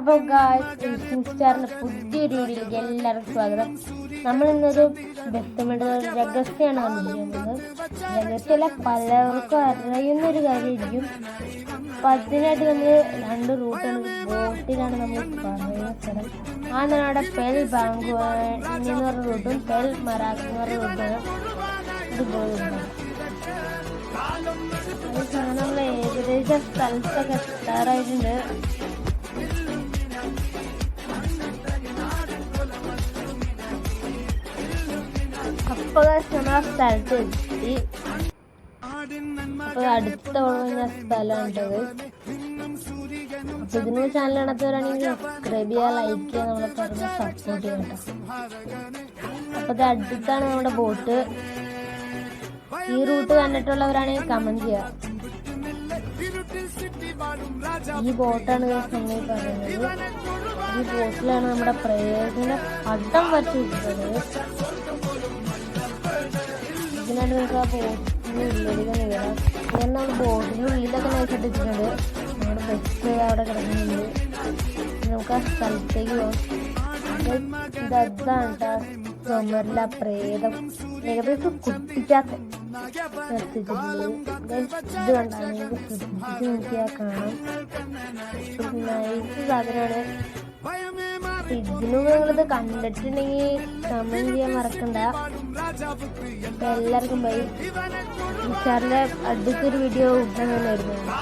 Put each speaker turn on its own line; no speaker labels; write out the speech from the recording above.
അപ്പോൾ സ്റ്റാറിന്റെ പുതിയൊരു വീഡിയോയിലേക്ക് എല്ലാവർക്കും സ്വാഗതം. നമ്മൾ ഇന്നൊരു വ്യക്തമായിട്ട് രഹസ്യമാണ് കണ്ടുപിടിക്കുന്നത്. രഹസ്യമല്ല, പലർക്കും അറിയുന്നൊരു കാര്യമായിരിക്കും. അപ്പം അതിനായിട്ട് നമ്മൾ രണ്ട് റൂട്ടാണ്. ബോട്ടിലാണ് നമ്മൾ പറയുന്ന സ്ഥലം. ആ നാടെ പെൽ ബാങ്ക് എന്ന് പറഞ്ഞ റൂട്ടും പെൽ മറാക്ക് എന്ന് പറഞ്ഞ റൂട്ടാണ് ഇത് പോയിരുന്നത്. അത് നമ്മൾ ഏകദേശം സ്ഥലത്തൊക്കെ എത്താറായിട്ടുണ്ട്. അപ്പോൾ നമ്മൾ ആ സ്ഥലത്ത് എത്തി. അപ്പോൾ അടുത്ത പറഞ്ഞ സ്ഥലമാണിട്ടത്. അപ്പോൾ ഇതിന് ചാനൽ കാണാത്തവരാണെങ്കിൽ സബ്സ്ക്രൈബ് ചെയ്യുക, ലൈക്ക് ചെയ്യുക, നമ്മളെ പറഞ്ഞ് സപ്പോർട്ട് ചെയ്യാം കേട്ടോ. അപ്പോൾ ഇത് അടുത്താണ് നമ്മുടെ ബോട്ട്. ഈ റൂട്ട് കണ്ടിട്ടുള്ളവരാണെങ്കിൽ കമന്റ് ചെയ്യുക. ഈ ബോട്ടാണ് നമ്മൾ പറയുന്നത്. ഈ ബോട്ടിലാണ് നമ്മുടെ പ്രേയറിനെ പട്ടം വരച്ചിട്ടുള്ളത്. ഇതിനായിട്ട് നമുക്ക് ആ ബോട്ടിന് ഉള്ളിലേക്ക് കയറാം. ഇങ്ങനെ നമ്മൾ ബോട്ടിൻ്റെ ഉള്ളിലൊക്കെ നയിച്ചിട്ടിട്ടുണ്ട്. നമ്മുടെ ബസ് അവിടെ കിടക്കുന്നുണ്ട്. നമുക്ക് ആ സ്ഥലത്തേക്ക് പോകാം. ഇതാണ് കേട്ടോ ചുമരില പ്രേതം. ഏകദേശം കുട്ടിക്കാത്ത നിർത്തിച്ചിട്ടുള്ളത്. ഇത് കണ്ടാൽ നിങ്ങൾക്ക് ശ്രദ്ധിച്ച് നോക്കിയാൽ കാണാം. നൈസ് സാധനമാണ്. ഇതിനു നിങ്ങളിത് കണ്ടിട്ടുണ്ടെങ്കിൽ കമന്റ് ചെയ്യാൻ മറക്കണ്ട. എല്ലാവർക്കും ബൈ. നിസാറിന്റെ അടുത്തൊരു വീഡിയോ ഉടനെ തന്നെ വരുന്നതാണ്.